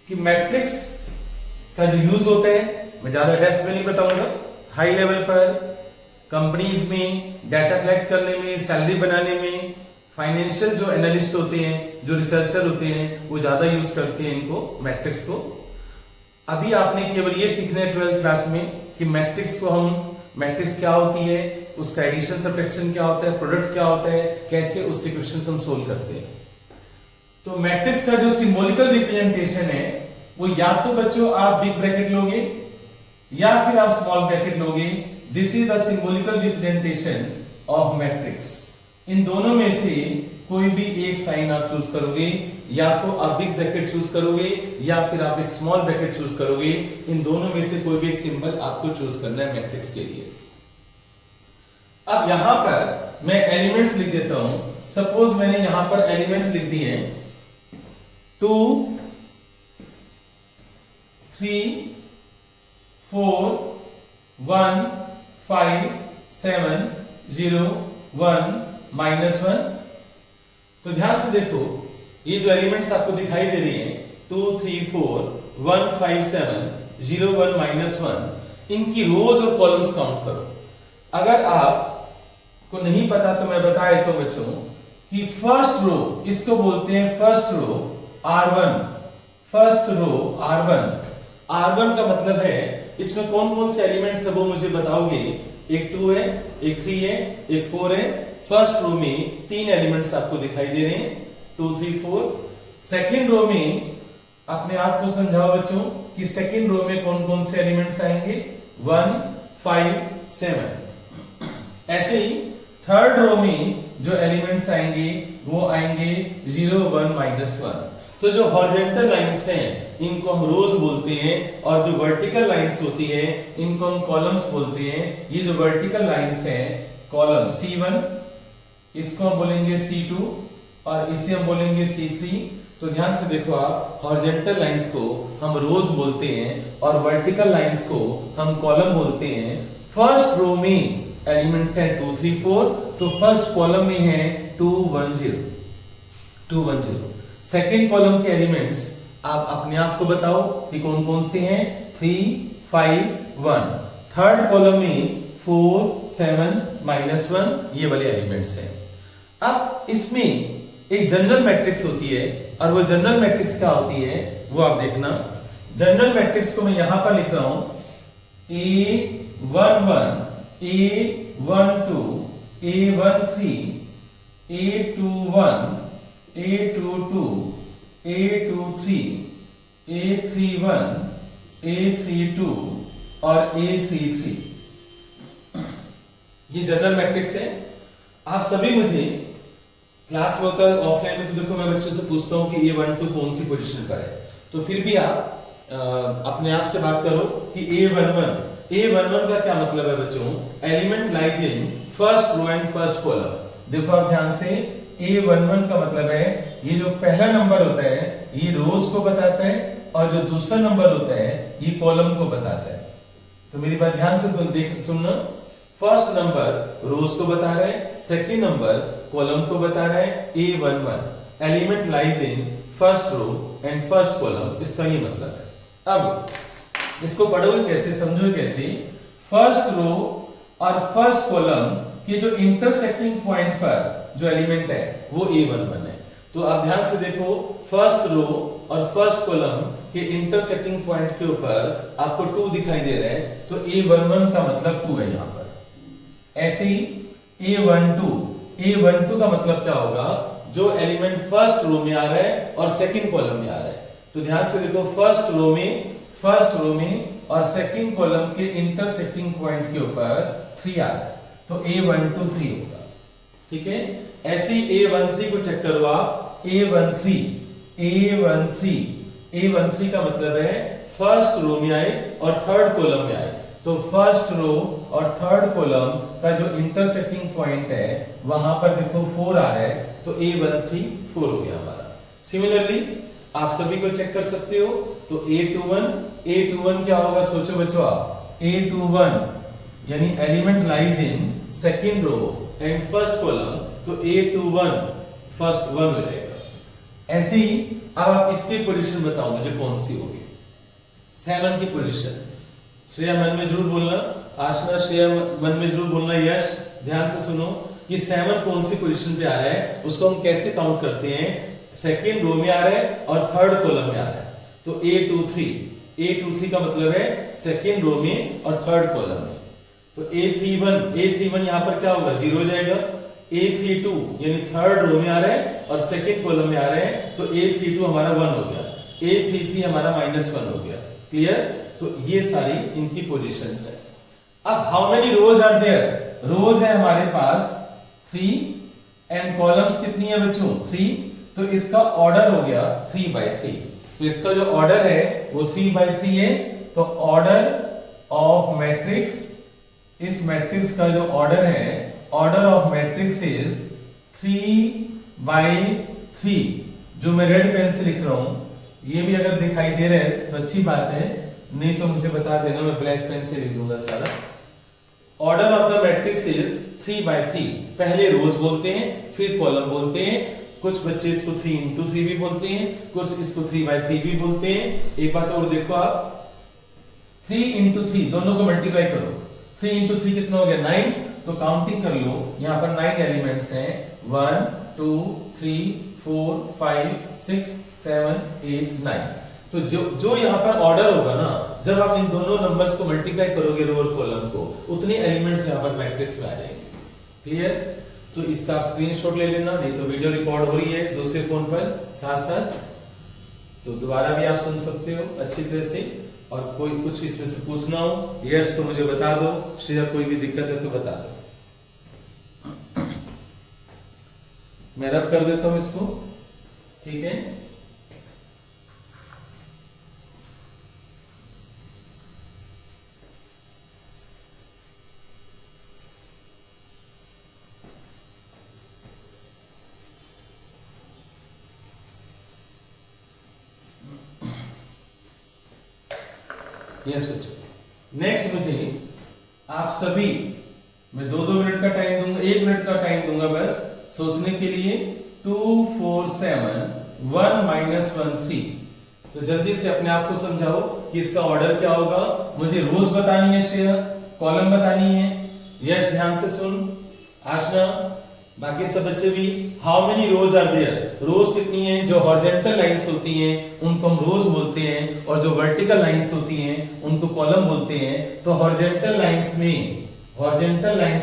कि मैट्रिक्स का जो यूज होता है मैं ज्यादा डेप्थ में नहीं बताऊंगा। हाई लेवल पर कंपनीज में डाटा कलेक्ट करने में, सैलरी बनाने में, फाइनेंशियल जो एनालिस्ट होते हैं, जो रिसर्चर होते हैं, वो ज्यादा यूज करते हैं इनको, मैट्रिक्स को। अभी आपने केवल ये सीखना है 12th क्लास में कि मैट्रिक्स को मैट्रिक्स क्या होती है, उसका एडिशन सब्ट्रैक्शन क्या होता है, प्रोडक्ट क्या होता है, कैसे उसके क्वेश्चंस हम सोल्व करते हैं। तो मैट्रिक्स का जो सिंबॉलिकल रिप्रेजेंटेशन है वो या तो बच्चों आप बिग ब्रैकेट लोगे या फिर आप स्मॉल ब्रैकेट लोगे। This is the symbolical representation of matrix. इन दोनों में से कोई भी एक साइन आप चूज करोगे, या तो आप बिग ब्रैकेट चूज करोगे या फिर आप एक स्मॉल ब्रैकेट चूज करोगे। इन दोनों में से कोई भी एक सिंबल आपको चूज करना है मैट्रिक्स के लिए। अब यहां पर मैं एलिमेंट्स लिख देता हूं। सपोज मैंने यहां पर एलिमेंट्स लिख दिए हैं 2 3 4 1 5 7 0 1 -1। तो ध्यान से देखो, ये जो एलिमेंट्स आपको दिखाई दे रही हैं 2 3 4 1 5 7 0 1 -1, इनकी रोज और कॉलम्स काउंट करो। अगर आप को नहीं पता तो मैं बता देता हूं बच्चों कि फर्स्ट रो, इसको बोलते हैं first row R1। First row R1 का मतलब है इसमें कौन कौन से एलिमेंट्स है वो मुझे बताओगे। एक 2 है, एक 3 है, एक 4 है। फर्स्ट रो में 3 एलिमेंट्स आपको दिखाई दे रहे हैं 2 3 4। सेकेंड रो में अपने आप को समझाओ बच्चों कि सेकेंड रो में कौन कौन से एलिमेंट्स आएंगे 1 5 7। ऐसे ही थर्ड रो में जो एलिमेंट्स आएंगे वो आएंगे 0 1 -1। तो जो हॉरिजॉन्टल लाइंस हैं इनको हम रोज बोलते हैं, और जो वर्टिकल लाइंस होती है इनको हम कॉलम्स बोलते हैं। ये जो वर्टिकल लाइंस हैं कॉलम C1, इसको हम बोलेंगे C2 और इसे हम बोलेंगे C3। तो ध्यान से देखो आप, हॉरिजॉन्टल लाइंस को हम रोज बोलते हैं और वर्टिकल लाइंस को हम कॉलम बोलते हैं। फर्स्ट रो में एलिमेंट्स हैं 2 3 4, तो फर्स्ट कॉलम में है 2 1 0। सेकेंड कॉलम के एलिमेंट्स आप अपने आप को बताओ कि कौन कौन से हैं 3 5 1। थर्ड कॉलम में 4 7 -1, ये वाले एलिमेंट्स हैं। अब इसमें एक जनरल मैट्रिक्स होती है, और वो जनरल मैट्रिक्स क्या होती है वो आप देखना। जनरल मैट्रिक्स को मैं यहां पर लिख रहा हूं A11 A12 A13 A21 A22 A23 A31 A32 और A33। ये जनरल मैट्रिक्स है। आप सभी मुझे क्लास में होता है, ऑफलाइन में तो देखो मैं बच्चों से पूछता हूं कि A12 कौन सी पोजीशन पर है, तो फिर भी आप अपने आप से बात करो कि A11 का क्या मतलब है बच्चों, element lies in first row and first column. देखो आप ध्यान से, A11 का मतलब है ये जो पहला नंबर होता है ये रोज को बताता है, और जो दूसरा नंबर होता है ये कॉलम को बताता है। तो मेरी बात ध्यान से सुनना। फर्स्ट नंबर रोज को बता रहा है, सेकेंड नंबर कॉलम को बता रहा है। A11 element lies in first row and first column, इसका ये मतलब है। अब इसको पढ़ोगे कैसे, समझोगे कैसे। फर्स्ट रो और फर्स्ट कॉलम के जो इंटरसेक्टिंग पॉइंट पर जो एलिमेंट है वो A11 है। तो आप ध्यान से देखो, फर्स्ट रो और फर्स्ट कॉलम के इंटरसेक्टिंग पॉइंट के ऊपर आपको 2 दिखाई दे रहा है, तो A11 का मतलब 2 है यहां पर। ऐसे ही A12 का मतलब क्या होगा, जो एलिमेंट फर्स्ट रो में आ रहा है और सेकंड कॉलम में आ रहा है। तो ध्यान से देखो, फर्स्ट रो में और सेकंड कॉलम के इंटरसेक्टिंग पॉइंट के ऊपर 3 आ रहा है, तो A12 3 होगा। ठीक है। ऐसे ही A13 को चेक करो आप, A13 का मतलब है फर्स्ट रो में आए और थर्ड कॉलम में आए। तो फर्स्ट रो और थर्ड कॉलम का जो इंटरसेक्टिंग पॉइंट है वहां पर देखो 4 आ रहा है, तो A13 4 हो गया हमारा। सिमिलरली आप सभी को चेक कर सकते हो, तो A21 क्या होगा, सोचो बच्चों आप। A21 यानी element lies in second row and first column, तो A21 फर्स्ट 1 हो जाएगा। ऐसे ही अब आप इसकी पोजीशन बताओ मुझे कौन सी होगी 7 की पोजीशन। श्रेया मन में जरूर बोलना, आशना श्रेया मन में जरूर बोलना, यश ध्यान से सुनो कि 7 कौन सी पोजीशन पे आ रहा है, उसको हम कैसे काउंट करते हैं। सेकेंड रो में आ रहा है और थर्ड कॉलम में आ रहा है, तो A23 का मतलब है सेकेंड रो में और थर्ड कॉलम में। तो A31 यहां पर क्या होगा 0 हो जाएगा। A32 यानी थर्ड रो में आ रहा है और सेकेंड कॉलम में आ रहा है, तो A32 हमारा 1 हो गया, A33 हमारा -1 हो गया। क्लियर? तो ये सारी इनकी पोजीशंस है। अब how many rows are there, rows है हमारे पास 3 एंड कॉलम्स कितनी है बच्चों 3, तो इसका ऑर्डर हो गया 3/3। तो इसका जो ऑर्डर है वो 3/3 है। तो ऑर्डर ऑफ मैट्रिक्स, इस मैट्रिक्स का जो ऑर्डर है, ऑर्डर ऑफ मैट्रिक्स इज 3/3। जो मैं रेड पेन से लिख रहा हूं, ये भी अगर दिखाई दे रहा है तो अच्छी बात है, नहीं तो मुझे बता देना, मैं ब्लैक पेन से लिख दूंगा सारा। Order of the matrix is 3/3। पहले रोज बोलते हैं, फिर कॉलम बोलते हैं। कुछ बच्चे इसको 3x3 भी बोलते हैं, कुछ इसको 3/3 भी बोलते हैं। एक बात और देखो आप, 3x3 दोनों को मल्टीप्लाई करो, 3x3 कितना हो गया 9। तो काउंटिंग कर लो, यहाँ पर 9 एलिमेंट्स हैं, 1 2 3 4 5 6 7 8 9। तो जो यहाँ पर ऑर्डर होगा ना, जब आप इन दोनों नंबर्स को मल्टीप्लाई करोगे रो और कॉलम को, उतने एलिमेंट्स यहाँ पर मैट्रिक्स में आ जाएंगे। क्लियर? तो इसका आप स्क्रीनशॉट ले लेना, नहीं तो वीडियो रिकॉर्ड हो रही है दूसरे फोन पर साथ साथ, तो दोबारा भी आप सुन सकते हो अच्छी तरह से। और कोई कुछ इसमें से पूछना हो, यश तो मुझे बता दो, श्रेया कोई भी दिक्कत है तो बता दो। मैं रब कर देता हूं इसको, ठीक है। यस बच्चों, नेक्स्ट मुझे आप सभी, मैं 2-2 मिनट का टाइम दूंगा, 1 मिनट का टाइम दूंगा बस सोचने के लिए। 2 4 7 1 -1 3। तो जल्दी से अपने आप को समझाओ कि इसका ऑर्डर क्या होगा। मुझे रोज बतानी है श्रेया, कॉलम बतानी है। यश ध्यान से सुन, आशना, बाकी सब बच्चे भी। How many rows are there, rows कितनी है। जो हॉरिजॉन्टल लाइंस होती हैं उनको हम रोज बोलते हैं, और जो वर्टिकल लाइंस होती हैं उनको कॉलम बोलते हैं। तो हॉरिजॉन्टल लाइंस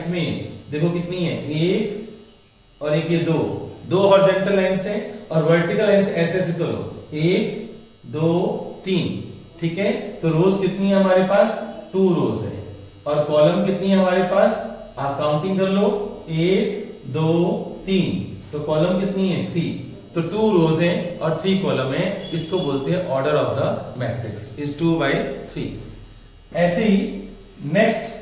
में देखो कितनी है, 1 और 1 ये 2 हॉरिजॉन्टल लाइंस हैं, और वर्टिकल लाइंस ऐसे ऐसे करो 1 2 3, ठीक है। तो रोज कितनी है हमारे पास 2 रोज है, और कॉलम कितनी है हमारे पास, आप काउंटिंग कर लो 1 2 3। तो कॉलम कितनी है 3, तो 2 रोज हैं और 3 कॉलम है। इसको बोलते हैं order of the matrix is 2/3। ऐसे ही नेक्स्ट,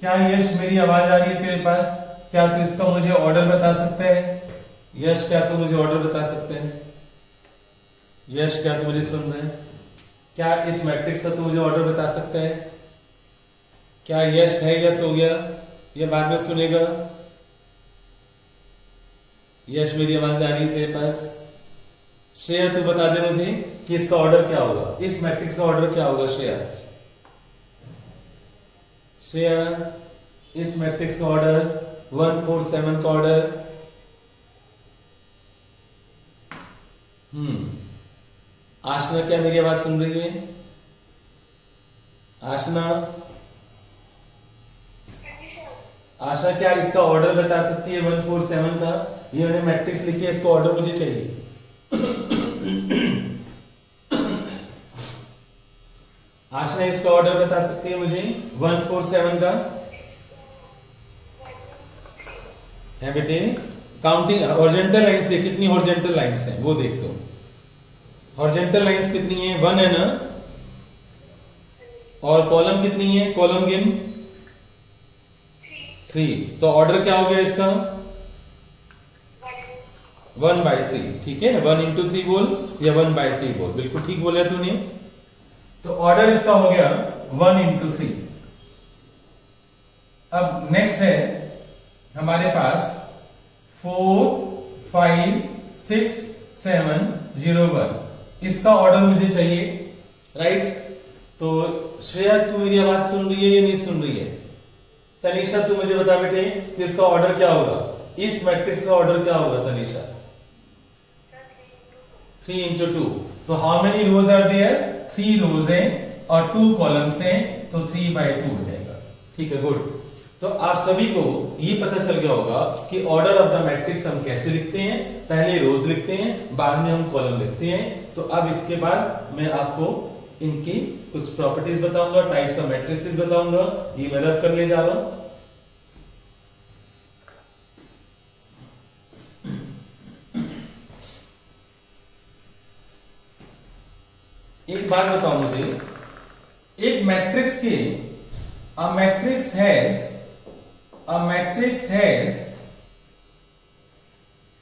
क्या यश मेरी आवाज आ रही है तेरे पास? क्या तू इसका मुझे ऑर्डर बता सकता है? यश क्या तू मुझे ऑर्डर बता सकते हैं? यश क्या तू मुझे सुन रहे हैं? क्या इस मैट्रिक्स का तू मुझे ऑर्डर बता सकता है? क्या यश है, यस हो गया, ये बाद में सुनेगा। यश मेरी आवाज आ रही है तेरे पास? श्रेया तू बता दे मुझे कि इसका ऑर्डर क्या होगा, इस मैट्रिक्स का ऑर्डर क्या होगा। श्रेया इस मैट्रिक्स का ऑर्डर 1 4 7 का ऑर्डर। आशना क्या मेरी आवाज सुन रही है? आशना क्या इसका ऑर्डर बता सकती है 1 4 7 का? ये मैंने मैट्रिक्स लिखी है, इसका ऑर्डर मुझे चाहिए। आशना इसका ऑर्डर बता सकती है मुझे 1 4 7 का? है बेटे, काउंटिंग हॉरिजॉन्टल लाइंस देख, कितनी हॉरिजॉन्टल लाइंस हैं वो देख। तो हॉरिजॉन्टल लाइंस कितनी है, 1 है ना, और कॉलम कितनी है, कॉलम गिन 3। तो ऑर्डर क्या हो गया इसका 1/3, ठीक है। 1 × 3 बोल या 1/3 बोल, बिल्कुल ठीक बोला तूने। तो ऑर्डर इसका हो गया 1 × 3। अब नेक्स्ट है हमारे पास 4 5 6 7 0 1 इसका ऑर्डर मुझे चाहिए, राइट। तो श्रेया तू मेरी आवाज सुन रही है या नहीं सुन रही है? तनीषा तू मुझे बता बेटे कि इसका ऑर्डर क्या होगा, इस मैट्रिक्स का ऑर्डर क्या होगा तनीषा? 3 into 2। तो how many rows are there? 3 rows हैं और 2 कॉलम्स हैं, तो 3/2 हो जाएगा। ठीक है, गुड। तो आप सभी को ये पता चल गया होगा कि ऑर्डर ऑफ द मैट्रिक्स हम कैसे लिखते हैं। पहले रोज लिखते हैं, बाद में हम कॉलम लिखते हैं। तो अब इसके बाद मैं आपको इनकी कुछ प्रॉपर्टीज बताऊंगा, टाइप्स ऑफ मैट्रिसेस बताऊंगा। ये मैं रब करने जा रहा हूं। एक बात बताओ मुझे, एक मैट्रिक्स के a matrix has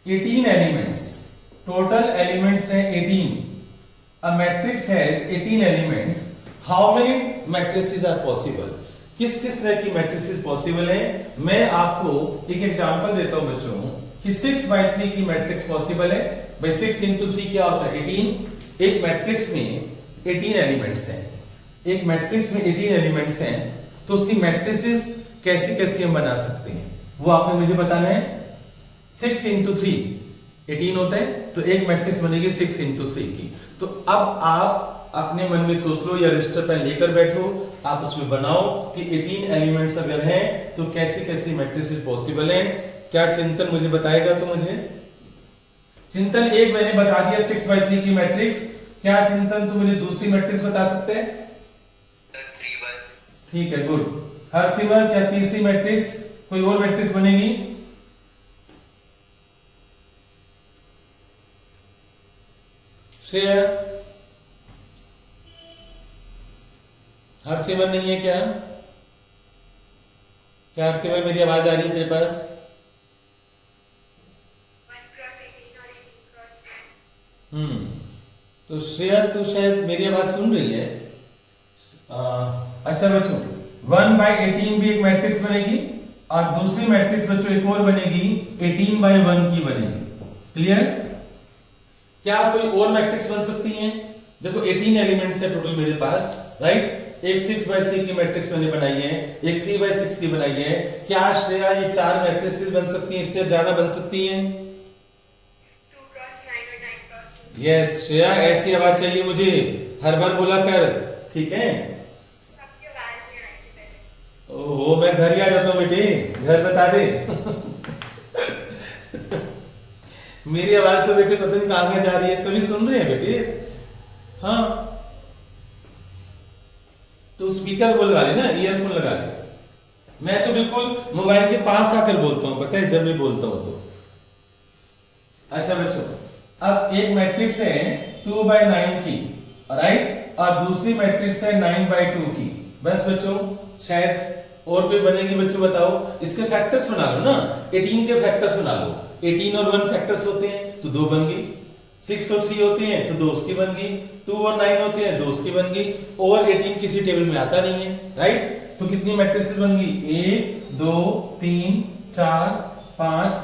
18 elements, total elements हैं 18। a matrix has 18 elements, how many matrices are possible? किस किस तरह की मैट्रिसेस पॉसिबल है? मैं आपको एक एग्जांपल देता हूं बच्चों कि 6/3 की मैट्रिक्स पॉसिबल है। भाई 6 into 3 क्या होता है? 18। एक मैट्रिक्स में 18 एलिमेंट्स हैं, एक मैट्रिक्स में 18 एलिमेंट्स हैं, तो उसकी मैट्रिसेस कैसी कैसी हम बना सकते हैं वो आपने मुझे बताना है। 6 into 3 18 होता है, तो एक मैट्रिक्स बनेगी 6 into 3 की। तो अब आप अपने मन में सोच लो या रजिस्टर पेन लेकर बैठो, आप उसमें बनाओ कि 18 एलिमेंट्स अगर हैं तो कैसी कैसी मैट्रिसेस पॉसिबल है। क्या चिंतन मुझे बताएगा? तो मुझे चिंतन एक मैंने बता दिया 6/3 की मैट्रिक्स। क्या चिंतन तू मुझे दूसरी मैट्रिक्स बता सकते हैं? 3/6। ठीक है, गुड। हरसिमर क्या तीसरी मैट्रिक्स, कोई और मैट्रिक्स बनेगी? श्रेया, हरसिमर नहीं है क्या? क्या हरसिमर मेरी आवाज आ रही है तेरे पास? तो श्रेया तू शायद मेरी आवाज सुन रही है। अच्छा बच्चों, 1/18 भी एक मैट्रिक्स बनेगी और दूसरी मैट्रिक्स बच्चों एक और बनेगी 18/1 की बनेगी। क्लियर? क्या कोई और मैट्रिक्स बन सकती है? देखो 18 एलिमेंट्स है टोटल मेरे पास, राइट। एक 6/3 की मैट्रिक्स मैंने बनाई है, एक 3/6 की बनाई है। क्या श्रेया ये 4 मैट्रिसेस बन सकती हैं, इससे ज्यादा बन सकती हैं? 2x9 और 9x2। यस श्रेया, ऐसी आवाज चाहिए मुझे, हर बार बोला कर, ठीक है? ओहो, मैं घर ही आ जाता हूँ बेटे, घर बता दे। मेरी आवाज तो बेटे पता नहीं कहां जा रही है, सभी सुन रहे हैं बेटे। हाँ, तो स्पीकर वो लगा ले ना, ईयरफोन लगा ले। मैं तो बिल्कुल मोबाइल के पास आकर बोलता हूँ, पता है, जब मैं बोलता हूँ तो। अच्छा बच्चों, अब एक मैट्रिक्स है 2/9 की, राइट, और दूसरी मैट्रिक्स है 9/2 की। बस बच्चों, शायद और कोई बनेगी बच्चों, बताओ। इसके फैक्टर्स बना लो ना, 18 के फैक्टर्स बना लो। 18 और 1 फैक्टर्स होते हैं तो 2 बन गई। 6 और 3 होते हैं तो 2 उसकी बन गई। 2 और 9 होते हैं 2 उसकी बन गई। और 18 किसी टेबल में आता नहीं है, राइट। तो कितनी मैट्रिसेस बन गई? 1 2 3 4 5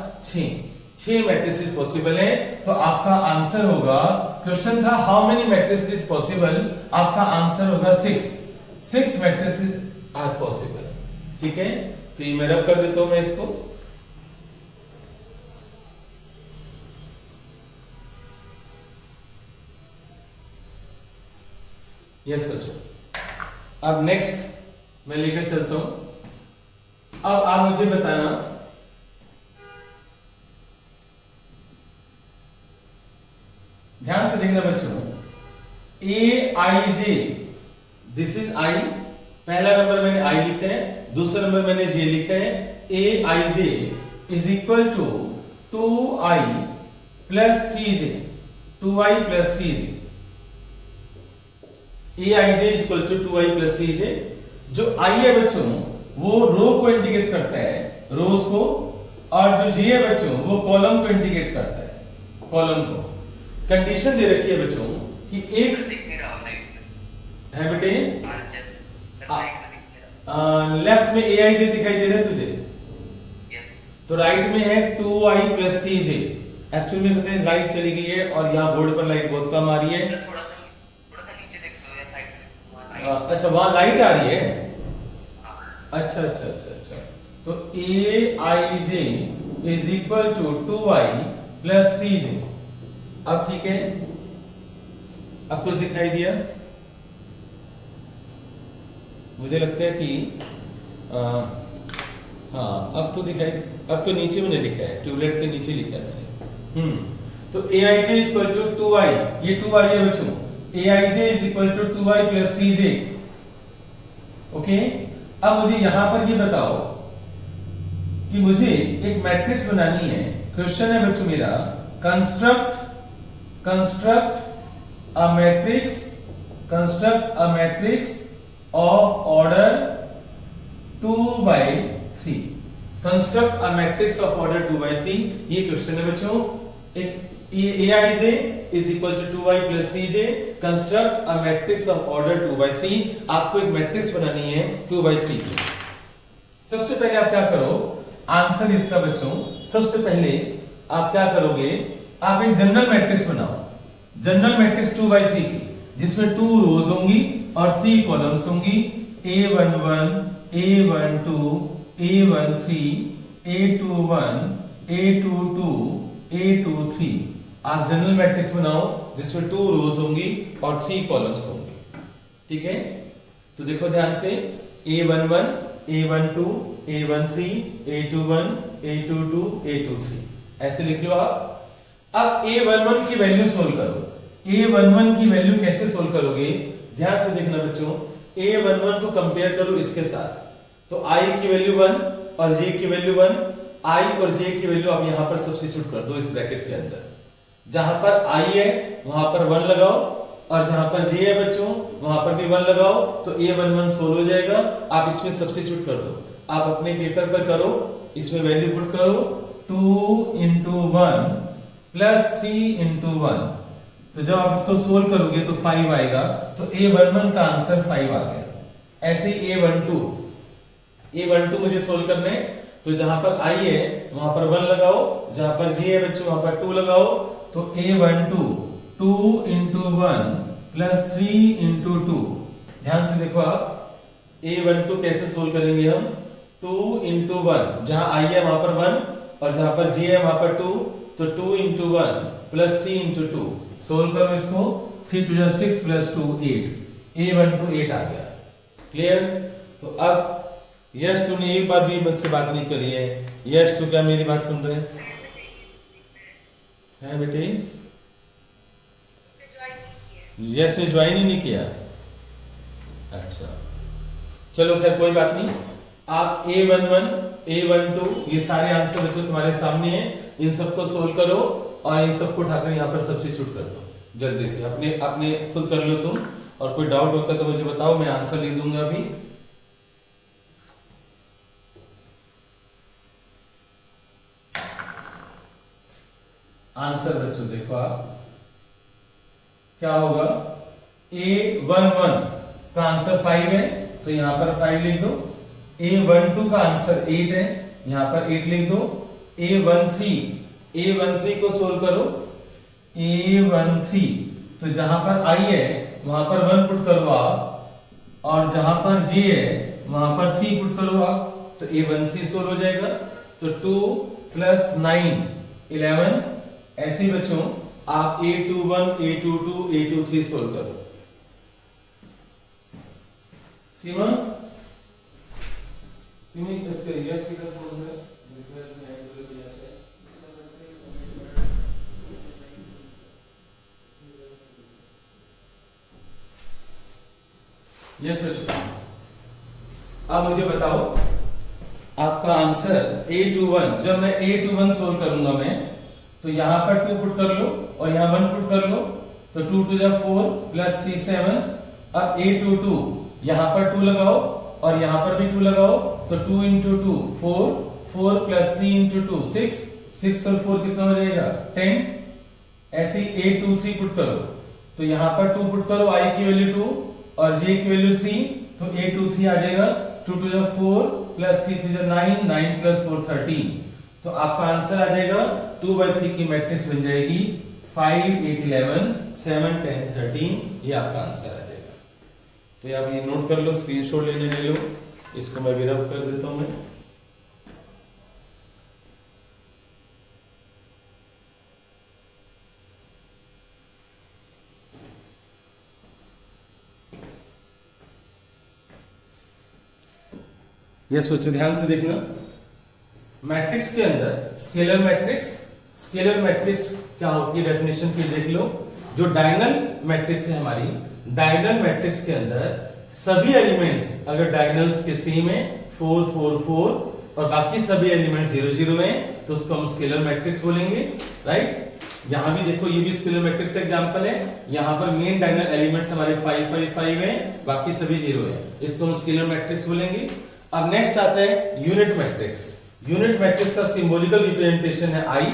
6 मैट्रिसेस पॉसिबल है। तो आपका आंसर होगा, क्वेश्चन था हाउ मेनी मैट्रिसेस पॉसिबल, आपका आंसर होगा 6 मैट्रिसेस आर पॉसिबल। ठीक है, तो ये मैं रब कर देता हूं मैं इसको। यस बच्चों, अब नेक्स्ट मैं लेकर चलता हूं। अब आप मुझे बताना, ध्यान से देखना बच्चों, AIJ, दिस इज I, पहला नंबर मैंने I लिखा है, दूसरा नंबर मैंने J लिखा है। AIJ is equal to 2I plus 3J, 2I plus 3J। AIJ is equal to 2I plus 3J। जो I है बच्चों वो रो को इंडिकेट करता है, रोज को, और जो J है बच्चों वो कॉलम को इंडिकेट करता है, कॉलम को। कंडीशन दे रखी है बच्चों कि एक है बेटे, लेफ्ट में AIJ दिखाई दे रहा है तुझे? यस। तो राइट में है 2I प्लस 3J। एक्चुअली में कहते हैं लाइट चली गई है और यहाँ बोर्ड पर लाइट बहुत कम आ रही है। थोड़ा सा नीचे देख दो या साइड में वहाँ लाइट। अच्छा वहाँ लाइट आ रही है। हाँ। अच्छा अच्छा अच्छा अच्छा, तो aij is equal to 2i plus 3j। अब ठीक है, अब कुछ दिखाई दिया? मुझे लगता है कि हाँ अब तो दिखाई, अब तो नीचे मैंने लिखा है, ट्यूबलाइट के नीचे लिखा है मैंने। तो aij is equal to 2i, ये 2 आ रही है बच्चों। aij is equal to 2i plus 3j। Okay, अब मुझे यहां पर ये बताओ कि मुझे एक मैट्रिक्स बनानी है। क्वेश्चन है बच्चों मेरा, construct a matrix of order 2 by 3। Construct a matrix of order 2 by 3, ये क्वेश्चन है बच्चों। एक aij is equal to 2i plus 3j, construct a matrix of order 2 by 3। आपको एक मैट्रिक्स बनानी है 2 by 3 की। सबसे पहले आप क्या करो, आंसर इसका बच्चों, सबसे पहले आप क्या करोगे, आप एक जनरल मैट्रिक्स बनाओ। जनरल मैट्रिक्स 2 by 3 की, जिसमें 2 रोज होंगी और 3 कॉलम्स होंगी। a11 a12 a13 a21 a22 a23। आप जनरल मैट्रिक्स बनाओ जिसमें 2 रोज होंगी और 3 कॉलम्स होंगे। ठीक है, तो देखो ध्यान से, a11 a12 a13 a21 a22 a23 ऐसे लिख लो आप। अब a11 की वैल्यू सोल्व करो। a11 की वैल्यू कैसे सोल्व करोगे, ध्यान से देखना बच्चों। a11 को कंपेयर करो इसके साथ, तो i की वैल्यू 1 और j की वैल्यू 1। i और j की वैल्यू आप यहां पर सब्स्टिट्यूट कर दो इस ब्रैकेट के अंदर। जहां पर i है वहां पर 1 लगाओ और जहां पर j है बच्चों वहां पर भी 1 लगाओ, तो a11 सोल्व हो जाएगा। आप इसमें सब्स्टिट्यूट कर दो, आप अपने पेपर पर करो, इसमें वैल्यू पुट करो। 2 into 1 प्लस 3 into 1, तो जब आप इसको सोल्व करोगे तो 5 आएगा, तो a11 का आंसर 5 आ गया। ऐसे ही a12 मुझे सोल्व करना है, तो जहां पर i है वहां पर 1 लगाओ, जहां पर j है बच्चों वहां पर 2 लगाओ, तो a12 2 into 1 प्लस 3 into 2। ध्यान से देखो आप, a12 कैसे सोल्व करेंगे हम, 2 into 1, जहां i है वहां पर 1 और जहां पर j है वहां पर 2, तो 2 into 1 प्लस 3 into 2। सोल्व करो इसको, 3 to 6 प्लस 2 8, a12 8 आ गया। क्लियर? तो अब यश तूने एक बार भी मुझसे बात नहीं करी है। यश तू क्या मेरी बात सुन रहे हैं बेटे? यश ने ज्वाइन ही नहीं किया। अच्छा चलो खैर कोई बात नहीं। आप a11 a12 ये सारे आंसर बच्चों तुम्हारे सामने हैं, इन सबको सोल्व करो और इन सबको उठाकर यहाँ पर सब्स्टिट्यूट कर दो जल्दी से। अपने अपने खुद कर लो तुम, और कोई डाउट होता तो मुझे बताओ, मैं आंसर लिख दूंगा अभी। आंसर बच्चों देखो आप क्या होगा, a11 का आंसर 5 है तो यहां पर 5 लिख दो। a12 का आंसर 8 है, यहां पर 8 लिख दो। a13 को सोल्व करो। a13 तो जहां पर i है वहां पर 1 पुट करो आप, और जहां पर j है वहां पर 3 पुट करो आप, तो a13 सोल्व हो जाएगा। तो 2 प्लस 9 11। ऐसे ही बच्चों आप a21 a22 a23 सोल्व करो। सीमा सीमी इसके यस की तरफ बोल रहे हैं। यस बच्चों, अब मुझे बताओ आपका आंसर a21। जब मैं a21 सोल्व करूंगा मैं, तो यहां पर 2 पुट कर लो और यहां 1 पुट कर लो, तो 2 to 4 प्लस 3 7। अब a22 यहां पर 2 लगाओ और यहां पर भी 2 लगाओ, तो 2 into 2 4 4 प्लस 3 into 2 6 6 और 4 कितना हो जाएगा 10। ऐसे ही a23 पुट करो, तो यहां पर 2 पुट करो, i की वैल्यू 2 और j की वैल्यू 3, तो a23 आ जाएगा। 2 to 4 प्लस 3 3 9 9 प्लस 4 13। तो आपका आंसर आ जाएगा 2/3 की मैट्रिक्स बन जाएगी 5 8 11 7 10 13, ये आपका आंसर आ जाएगा। तो ये आप ये नोट कर लो, स्क्रीनशॉट लेने ले लो, इसको मैं भी रब कर देता हूं मैं। यस बच्चों ध्यान से देखना, मैट्रिक्स के अंदर स्केलर मैट्रिक्स क्या होती है डेफिनेशन फिर देख लो। जो डायगोनल मैट्रिक्स है हमारी, डायगोनल मैट्रिक्स के अंदर सभी एलिमेंट्स अगर डायगोनल्स के सेम है 4 4 4 और बाकी सभी एलिमेंट्स 0 0 हैं तो उसको हम स्केलर मैट्रिक्स बोलेंगे, राइट। यहां भी देखो ये भी स्केलर मैट्रिक्स का एग्जांपल है, यहां पर मेन डायगोनल एलिमेंट्स हमारे 5 5 5 हैं, बाकी सभी 0 हैं, इसको हम स्केलर मैट्रिक्स बोलेंगे। अब नेक्स्ट आता है यूनिट मैट्रिक्स। यूनिट मैट्रिक्स का सिंबॉलिकल रिप्रेजेंटेशन है आई,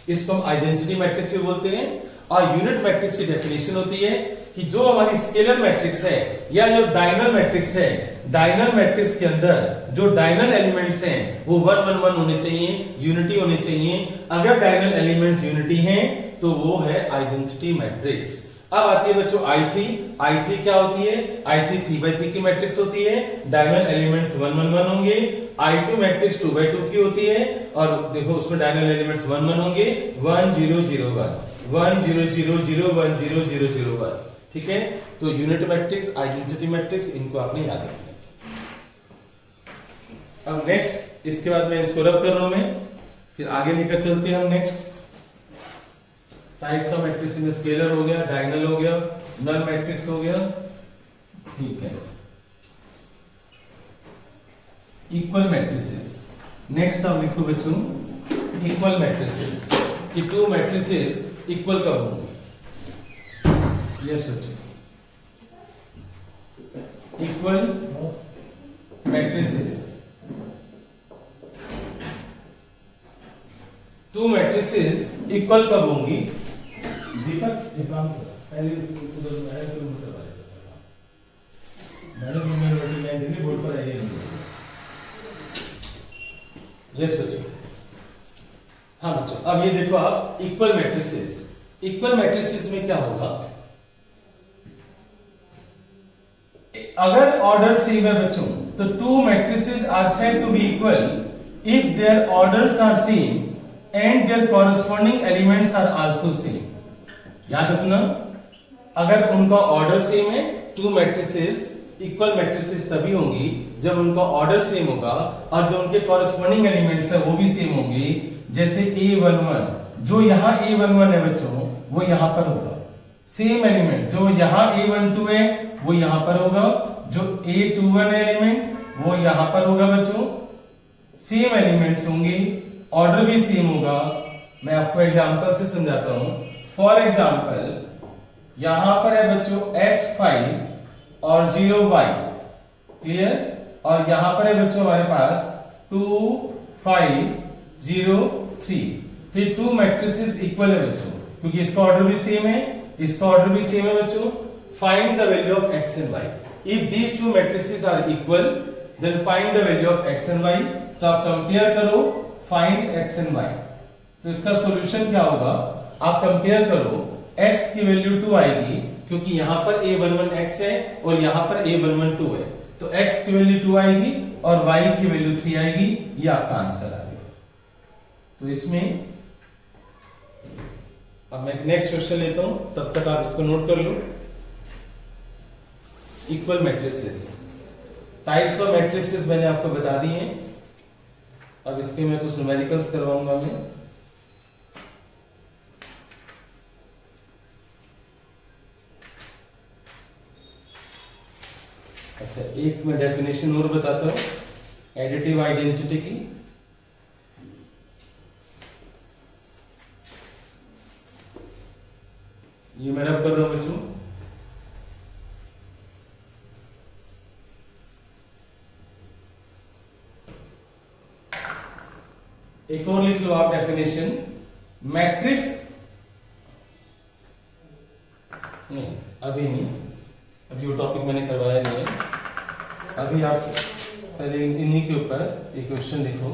इसको हम आइडेंटिटी मैट्रिक्स भी बोलते हैं। और यूनिट मैट्रिक्स की डेफिनेशन होती है कि जो हमारी स्केलर मैट्रिक्स है या जो डायगोनल मैट्रिक्स है, डायगोनल मैट्रिक्स के अंदर जो डायगोनल एलिमेंट्स हैं वो 1 1 1 होने चाहिए, यूनिटी होने चाहिए। अगर डायगोनल एलिमेंट्स यूनिटी हैं तो वो है आइडेंटिटी मैट्रिक्स। अब आती है बच्चों I3 क्या होती है? I3 3/3 की मैट्रिक्स होती है, डायगोनल एलिमेंट्स 1 1 1 होंगे। I2 मैट्रिक्स 2/2 की होती है और देखो उसमें डायगोनल एलिमेंट्स 1 1 होंगे, 1 0 0 1 1 0 0 0 1 0 0 0 1, ठीक है। तो यूनिट मैट्रिक्स, आइडेंटिटी मैट्रिक्स, इनको आपने याद रखना। अब नेक्स्ट इसके बाद मैं इसको रब कर रहा हूं मैं, फिर आगे लेकर चलते हैं हम। नेक्स्ट टाइप्स ऑफ मैट्रिक्स में स्केलर हो गया, डायगोनल हो गया, नल मैट्रिक्स हो गया, ठीक है। इक्वल मैट्रिसेस, नेक्स्ट आप लिखो बच्चों इक्वल मैट्रिसेस, कि टू मैट्रिसेस इक्वल कब होंगे? यस बच्चों, equal matrices, to matrices equal कब होंगी? दीपक एक काम कर, पहले इसको उधर मैंने बोर्ड पर आइए। यस बच्चों, हाँ बच्चों, अब ये देखो आप इक्वल मैट्रिसेस में क्या होगा? अगर ऑर्डर सेम है बच्चों तो two matrices are said to be equal if their orders are same and their corresponding elements are also same. याद रखना, अगर उनका ऑर्डर सेम है, टू मैट्रिसेस इक्वल मैट्रिसेस तभी होंगी जब उनका ऑर्डर सेम होगा और जो उनके कॉरेस्पॉन्डिंग एलिमेंट्स है वो भी सेम होंगे। जैसे A11, जो यहाँ A11 है बच्चों वो यहाँ पर होगा, सेम एलिमेंट जो यहाँ A12 है वो यहाँ पर होगा, जो A21 है एलिमेंट वो यहाँ पर होगा बच्चों, सेम एलिमेंट्स होंगे, ऑर्डर भी सेम होगा। मैं आपको एग्जांपल से समझाता हूं। फॉर एग्जांपल यहां पर है बच्चों x5 और 0y, क्लियर, और यहां पर है बच्चों हमारे पास 2 5 0 3। तो टू मैट्रिसेस इक्वल है बच्चों, क्योंकि इसका ऑर्डर भी सेम है, इसका ऑर्डर भी सेम है बच्चों। Find the value of x and y। If these two matrices are equal then find the value of x and y। तो आप कंपेयर करो, फाइंड x एंड y। तो इसका सॉल्यूशन क्या होगा? आप कंपेयर करो, x की वैल्यू 2 आएगी क्योंकि यहां पर A11 x है और यहां पर A11 2 है, तो x की वैल्यू 2 आएगी और y की वैल्यू 3 आएगी, ये आपका आंसर आ गया। तो इसमें अब मैं नेक्स्ट क्वेश्चन लेता हूं, तब तक आप इसको नोट कर लो। Equal matrices, types of matrices मैंने आपको बता दी हैं। अब इसके मैं कुछ न्यूमेरिकल्स करवाऊंगा मैं। अच्छा, एक मैं डेफिनेशन और बताता हूं एडिटिव आइडेंटिटी की। ये मैं रब कर रहा हूं बच्चों। एक और लिख लो आप डेफिनेशन, मैट्रिक्स नहीं, अभी नहीं, अभी वो टॉपिक मैंने करवाया नहीं है। अभी आप पहले इन्हीं के ऊपर एक क्वेश्चन लिखो।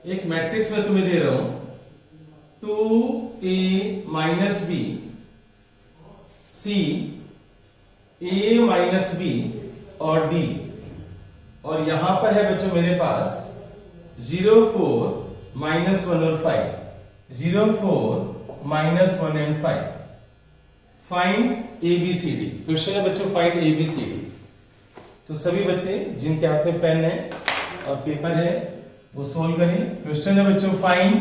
एक मैट्रिक्स में तुम्हें दे रहा हूं 2a minus b c a minus b और d, और यहां पर है बच्चों मेरे पास 0 4 माइनस 1 और 5, 0 4 minus 1 and 5। Find ABCD। Question है बच्चों फाइंड ABCD। तो सभी बच्चे जिनके हाथ में पेन है और पेपर है वो सोल्व करें। क्वेश्चन है बच्चों फाइंड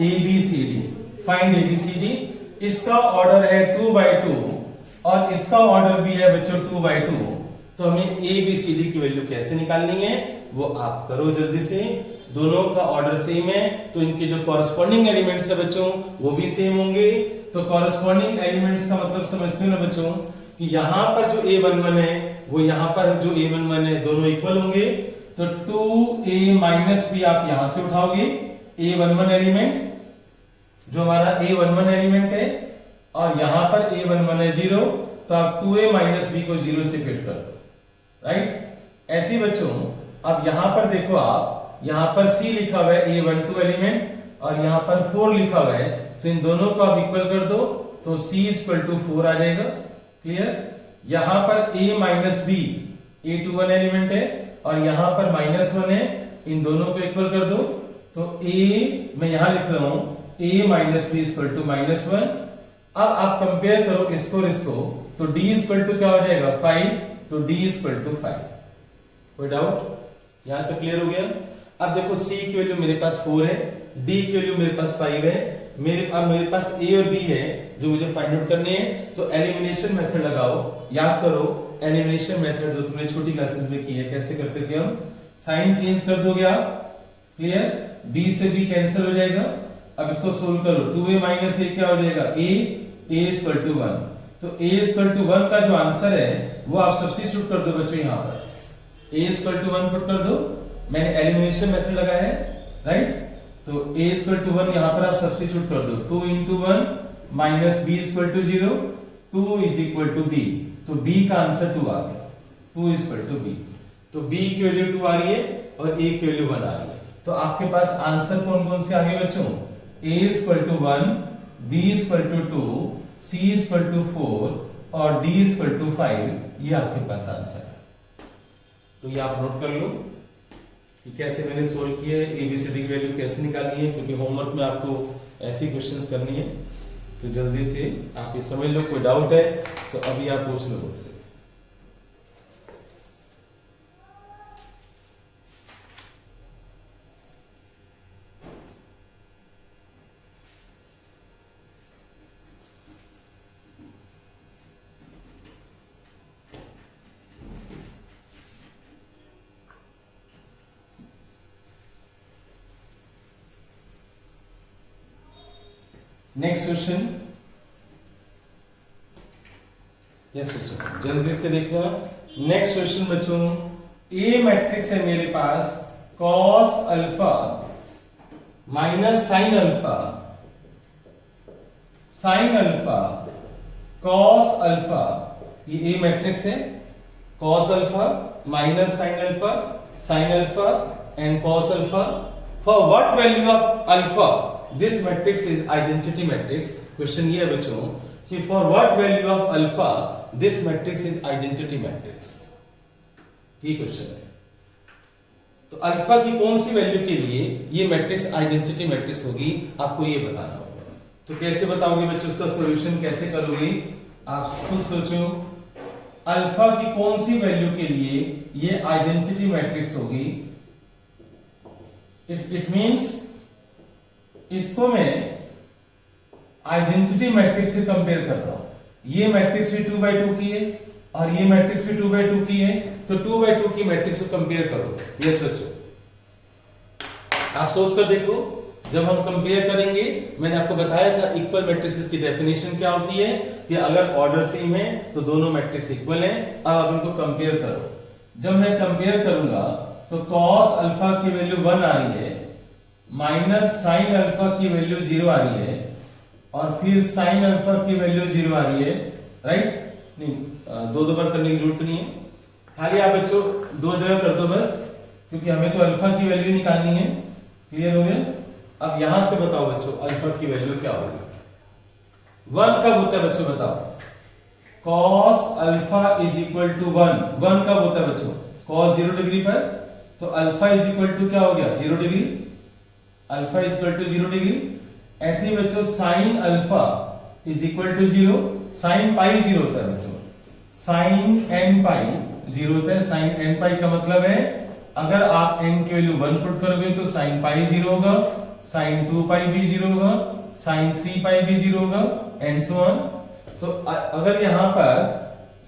ABCD। फाइंड ABCD, इसका ऑर्डर है 2/2 और इसका ऑर्डर भी है बच्चों 2/2। तो हमें ABCD की वैल्यू कैसे निकालनी है वो आप करो जल्दी से। दोनों का ऑर्डर सेम है तो इनके जो कॉरेस्पॉन्डिंग एलिमेंट्स है बच्चों वो भी सेम होंगे। तो कॉरेस्पॉन्डिंग एलिमेंट्स का मतलब समझते हो ना बच्चों कि यहां पर जो A11 है वो यहां पर जो A11 है दोनों इक्वल होंगे। तो 2a माइनस बी आप यहां से उठाओगे A11 एलिमेंट, जो हमारा A11 एलिमेंट है, और यहां पर A11 है 0, तो आप 2a माइनस बी को 0 से फिट कर दो, राइट। ऐसे बच्चों अब यहां पर देखो, आप यहां पर C लिखा हुआ है A12 एलिमेंट और यहां पर 4 लिखा हुआ है, तो इन दोनों को आप इक्वल कर दो तो C इक्वल टू 4 आ जाएगा। क्लियर। यहां पर A minus B A21 element है और यहां पर -1 है, इन दोनों को इक्वल कर दो तो A मैं यहां लिख रहा हूं A minus b equal to -1। अब आप कंपेयर करो इसको और इसको, तो D इक्वल टू क्या हो जाएगा 5, तो D इक्वल टू 5। कोई डाउट? यहां तक क्लियर हो गया। अब देखो C की वैल्यू मेरे पास 4 है, D की वैल्यू मेरे पास 5 है, मेरे पास A और B है जो मुझे फाइंड आउट करनी है। तो एलिमिनेशन मेथड लगाओ। याद करो एलिमिनेशन मेथड जो तुमने छोटी क्लासेस में की है, कैसे करते थे हम, साइन चेंज कर दोगे आप। क्लियर। B से B कैंसिल हो जाएगा। अब इसको सोल्व करो, 2a माइनस a क्या हो जाएगा a इक्वल टू 1। तो a इक्वल टू 1 का जो आंसर है वो आप सब्स्टिट्यूट कर दो बच्चों, यहां पर a इक्वल टू 1 पुट कर दो। मैंने एलिमिनेशन मेथड लगाया है, राइट। तो a इक्वल टू 1 यहां पर आप सब्स्टिट्यूट कर दो, 2 into 1 माइनस b equal to 0, 2 is equal to b। तो b का आंसर 2 आ गया, 2 इक्वल टू b। तो b की वैल्यू 2 आ रही है और a की वैल्यू 1 आ रही है। तो आपके पास आंसर कौन कौन से आ गए बच्चों, a equal to 1, b equal to 2, c equal to 4 और d इक्वल टू 5। ये आपके पास आंसर है। तो ये आप नोट कर लो कि कैसे मैंने सोल्व किया है, एबीसीडी की वैल्यू कैसे निकालनी है, क्योंकि होमवर्क में आपको ऐसे क्वेश्चंस करनी है। तो जल्दी से आप ये समझ लो। कोई डाउट है तो अभी आप पूछ लो मुझसे। Next question. यस बच्चों जल्दी से देखना। नेक्स्ट क्वेश्चन बच्चों, ए मैट्रिक्स है मेरे पास cos alpha minus sine alpha, sine alpha cos alpha. ये ए मैट्रिक्स है, cos alpha minus sine alpha, sine alpha and cos alpha. For what value of alpha this matrix is identity matrix. Question ये है बच्चों कि for what value of alpha this matrix is identity matrix. ये question है। तो alpha की कौन सी value के लिए ये मैट्रिक्स आइडेंटिटी मैट्रिक्स होगी, आपको ये बताना होगा। तो कैसे बताओगे बच्चों, उसका सॉल्यूशन कैसे करोगे, आप खुद सोचो। अल्फा की कौन सी वैल्यू के लिए ये आइडेंटिटी मैट्रिक्स होगी। इट मींस इसको मैं आइडेंटिटी मैट्रिक्स से कंपेयर कर रहा हूं। ये मैट्रिक्स भी 2/2 की है और ये मैट्रिक्स भी 2/2 की है, तो 2/2 की मैट्रिक्स को कंपेयर करो। यस बच्चों, आप सोच कर देखो। जब हम कंपेयर करेंगे, मैंने आपको बताया था इक्वल मैट्रिक्स की डेफिनेशन क्या होती है कि अगर ऑर्डर सेम है तो दोनों मैट्रिक्स इक्वल हैं। अब आप इनको कंपेयर करो। जब मैं कंपेयर करूंगा तो cos अल्फा की वैल्यू 1 आ रही है, माइनस साइन अल्फा की वैल्यू 0 आ रही है, और फिर साइन अल्फा की वैल्यू 0 आ रही है, राइट। नहीं, दो बार करने की जरूरत नहीं है, खाली आप बच्चों 2 जगह कर दो बस, क्योंकि हमें तो अल्फा की वैल्यू निकालनी है। क्लियर हो गया? अब यहां से बताओ बच्चों अल्फा की वैल्यू क्या होगी? 1 कब होता है बच्चों बताओ? cos alpha is equal to 1 कब होता है बच्चों? cos 0 डिग्री पर, तो अल्फा इज इक्वल टू क्या हो गया? 0 degree. Alpha is equal to 0 degree. ऐसे ही बच्चों sine alpha is equal to 0, sine pi 0 होता है बच्चों, साइन n पाई 0 होता है। साइन n पाई का मतलब है अगर आप n की वैल्यू 1 पुट करोगे तो साइन पाई 0 होगा, साइन 2 पाई भी 0 होगा, साइन 3 पाई भी 0 होगा एंड सो ऑन। तो अगर यहां पर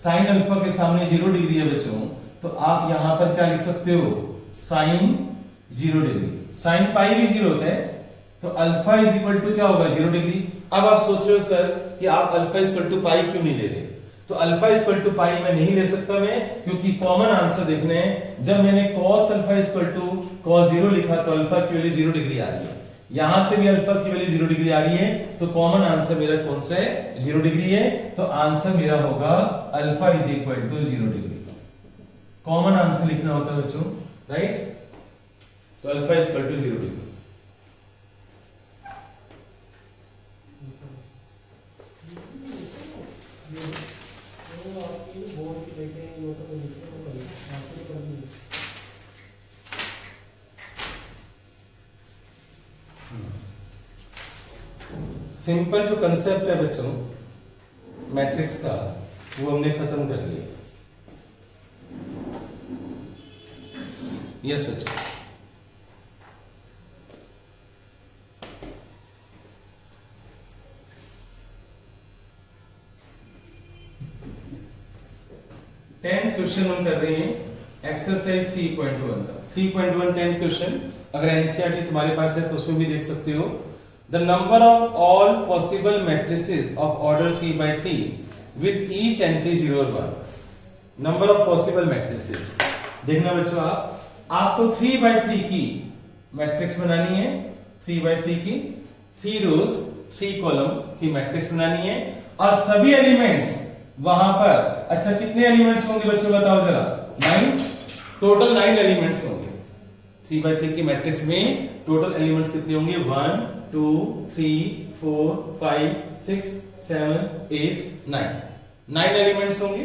साइन अल्फा के सामने 0 डिग्री है बच्चों, तो आप यहां पर क्या लिख सकते हो? Sign 0 degree. साइन पाई भी 0 होता है, तो अल्फा इज इक्वल टू क्या होगा? 0 डिग्री। अब आप सोच रहे हो सर कि आप अल्फा इज इक्वल टू पाई क्यों नहीं ले रहे? तो अल्फा इज इक्वल टू पाई मैं नहीं ले सकता मैं, क्योंकि कॉमन आंसर देखने हैं। जब मैंने cos alpha is equal to cos 0 लिखा तो अल्फा की वैल्यू 0 डिग्री आ रही है, यहां से भी अल्फा की वैल्यू 0 डिग्री आ रही है, तो कॉमन आंसर मेरा कौन सा है? 0 डिग्री है। तो आंसर मेरा होगा alpha is equal to 0 degree. Common answer लिखना होता है बच्चों, राइट? तो alpha is equal to 0 degree. Simple जो कंसेप्ट है बच्चों मैट्रिक्स का, वो हमने खत्म कर लिया। यस बच्चों, टेंथ क्वेश्चन हम कर रहे हैं एक्सरसाइज 3.1 का। 3.1 टेंथ क्वेश्चन, अगर एनसीईआरटी तुम्हारे पास है तो उसमें भी देख सकते हो। The number of all possible matrices of order 3 by 3 with each entry 0 or 1. Number of possible matrices. देखना बच्चों आपको 3 by 3 की मैट्रिक्स बनानी है, 3 by 3 की 3 रोज 3 कॉलम की मैट्रिक्स बनानी है, और सभी एलिमेंट्स वहां पर, अच्छा कितने एलिमेंट्स होंगे बच्चों बताओ जरा? 9, टोटल 9 एलिमेंट्स होंगे 3 by 3 की मैट्रिक्स में। टोटल एलिमेंट्स कितने होंगे? 1 2 3 4 5 6 7 8 9 9 एलिमेंट्स होंगे।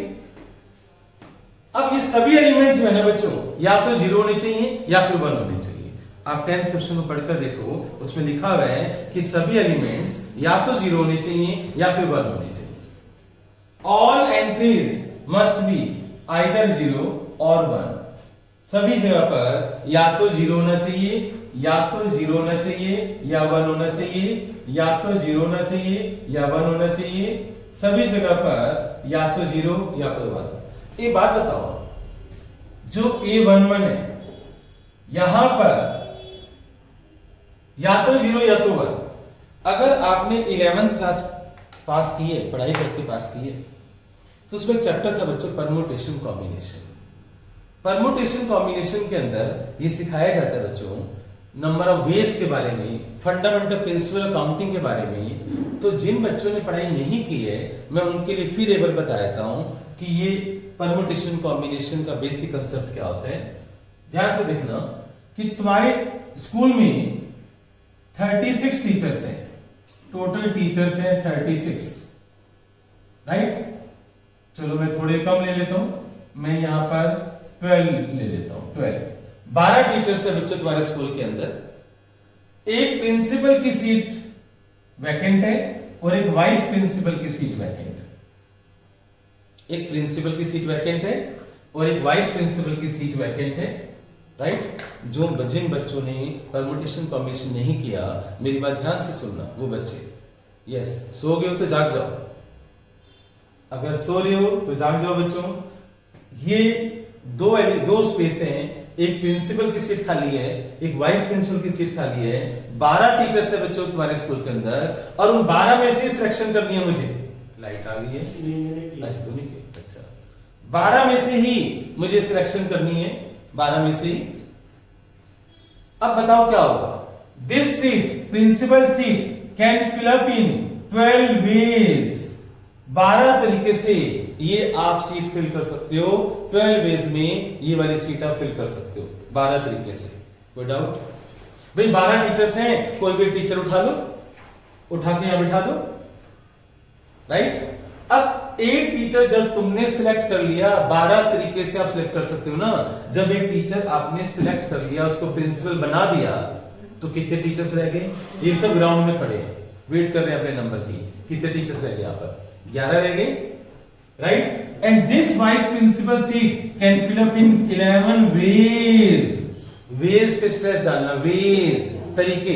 अब ये सभी एलिमेंट्स जो है ना बच्चों, या तो 0 होने चाहिए या फिर 1 होने चाहिए। आप 10th क्वेश्चन को पढ़कर देखो, उसमें लिखा हुआ है कि सभी एलिमेंट्स या तो 0 होने चाहिए या फिर 1 होने चाहिए। All entries must be either 0 और 1। सभी जगह पर या तो 0 होना चाहिए, या तो 0 होना चाहिए या 1 होना चाहिए, या तो 0 होना चाहिए या 1 होना चाहिए। सभी जगह पर या तो 0 या फिर 1। एक बात बताओ, जो A11 है यहां पर या तो 0 या तो 1। अगर आपने 11th क्लास पास की है, पढ़ाई करके पास की है, तो उसमें चैप्टर था बच्चों परम्यूटेशन कॉम्बिनेशन। परम्यूटेशन कॉम्बिनेशन के अंदर ये सिखाया जाता है बच्चों नंबर ऑफ वेज के बारे में, फंडामेंटल प्रिंसिपल अकाउंटिंग के बारे में। तो जिन बच्चों ने पढ़ाई नहीं की है, मैं उनके लिए फिर एक बार बता देता हूं कि ये परम्यूटेशन कॉम्बिनेशन का बेसिक कंसेप्ट क्या होता है। ध्यान से देखना कि तुम्हारे स्कूल में 36 टीचर्स हैं, टोटल टीचर्स हैं 36, राइट? चलो मैं थोड़े कम ले लेता हूं, मैं यहां पर 12 ले लेता हूं। 12 टीचर्स है बच्चों तुम्हारे स्कूल के अंदर। एक प्रिंसिपल की सीट वैकेंट है और एक वाइस प्रिंसिपल की सीट वैकेंट है। एक प्रिंसिपल की सीट वैकेंट है और एक वाइस प्रिंसिपल की सीट वैकेंट है, राइट? जिन बच्चों ने परम्यूटेशन कॉम्बिनेशन नहीं किया, मेरी बात ध्यान से सुनना, वो बच्चे यस सो गए हो तो जाग जाओ, अगर सो रहे हो तो जाग जाओ बच्चों। ये दो स्पेस हैं, एक प्रिंसिपल की सीट खाली है, एक वाइस प्रिंसिपल की सीट खाली है। 12 टीचर्स है बच्चों तुम्हारे स्कूल के अंदर, और उन 12 में से सिलेक्शन करनी है मुझे। लाइट आ गई है, अच्छा 12 में से ही मुझे सिलेक्शन करनी है, 12 में से ही। अब बताओ क्या होगा? This seat, principal seat, can fill up in 12 ways. 12 तरीके से ये आप सीट फिल कर सकते हो। 12 वेज में ये वाली सीट आप फिल कर सकते हो 12 तरीके से। कोई डाउट? भाई 12 टीचर्स हैं, कोई भी टीचर उठा लो, उठा के यहां बिठा दो, राइट। अब एक टीचर जब तुमने सिलेक्ट कर लिया, 12 तरीके से आप सिलेक्ट कर सकते हो ना। जब एक टीचर आपने सिलेक्ट कर लिया, उसको प्रिंसिपल बना दिया, तो कितने टीचर्स रह गए? ये सब ग्राउंड में खड़े हैं, वेट कर रहे हैं अपने नंबर की। कितने टीचर्स रह गए यहाँ पर? 11 रह गए, right. And this vice principal seat can fill up in 11 ways. Ways पे स्ट्रेस डालना, वेज, तरीके।